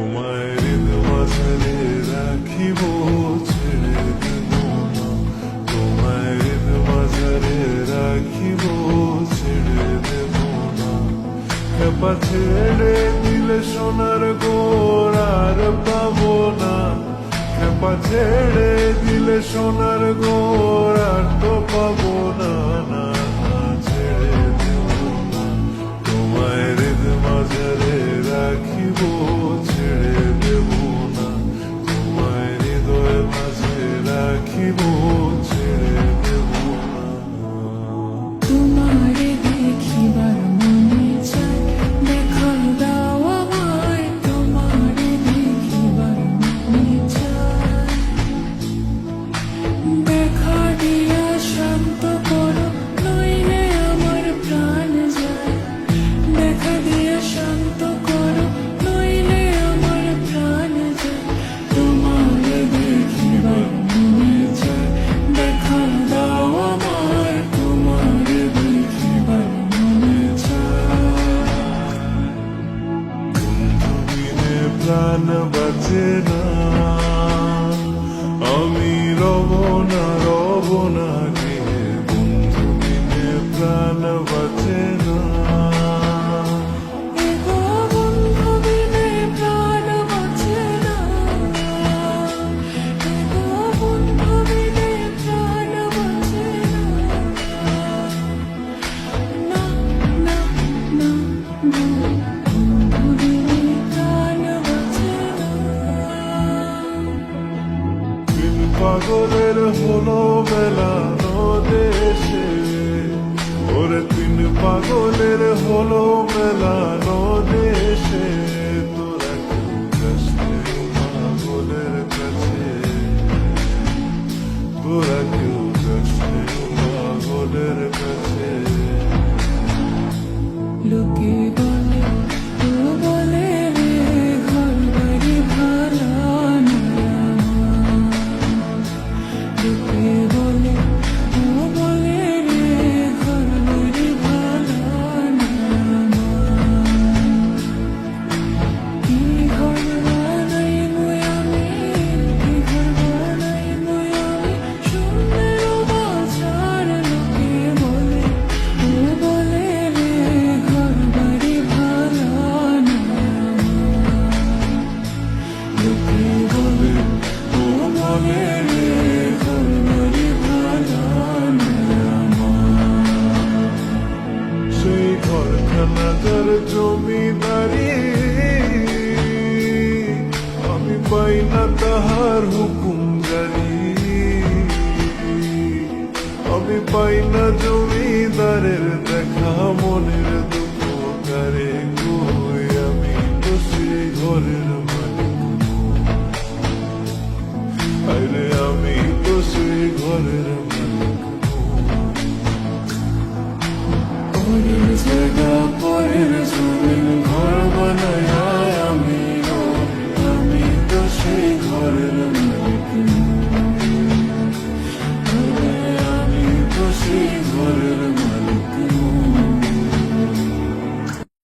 তোমার মাঝারে রাখিব ছেড়ে দেব না, তোমার মাঝারে রাখিব ছেড়ে দেব না। খেপা ছেড়ে দিলে সোনার গোর আর পাবো না, খেপা ছেড়ে দিলে সোনার গোর আর তো পাবো না, না না ছেড়ে দেব না। তোমার মাঝারে রাখিব ছেড়ে দেব না, তোমার হৃদয় মাঝে রাখিব ছেড়ে দেব না। তোমারে দেখিবার মনে চায়, দেখা দাও আমায়, তোমারে দেখিবার মনে চায়। দেখা দিয়া শান্ত করো, নইলে আমার প্রাণ যায়। দেখা দিয়া শান্ত করো, নইলে আমার প্রাণ যায়। তোমারে দেখিবার মনে চায়, দেখা দাও আমায়, তোমারে দেখিবার মনে চায়। বন্ধু বিনে প্রাণ বাঁচে না, আমি রব না রব না গে, বন্ধু বিনে প্রাণ বাঁচে না। এগো বন্ধু বিনে প্রাণ বাঁচে না, এগো বন্ধু বিনে প্রাণ বাঁচে না। না না না না, বন্ধু বিনে প্রাণ বাঁচে না। দিন পাগলের হলো মেলানো দেশে, ওরে তিন পাগলের হলো মেলানো দেশে। তোরা কেউ যাস নে পাগলের কাছে, তোরা কেউ যাস নে পাগলের কাছে। লোকে বলে, ও বলে রে, ঘর বাড়ি ভাড়া না। লোকে বলে, ও বলে রে, ঘর বাড়ি ভাড়া না। কি ঘর বানাইবো আমি, কি ঘর বানাইবো আমি, সুন্দর বাজার। লোকে বলে, ও বলে রে, ঘর বাড়ি ভাড়া না। লোকে বলে, ও বলে রে, ঘর বাড়ি ভাড়া না। সেই ঘরখানা যার জমিদারি, আমি পাই না তাহার হুকুম জারি, আমি পাই না জমিদারের দেখা মনের দুঃখ কারে কই, আমি তো সেই ঘরের মালিক, আরে আমি তো সেই ঘরের মালিক। পরের জায়গা পরের জমিন ঘর বানায় আমি তো সেই ঘরের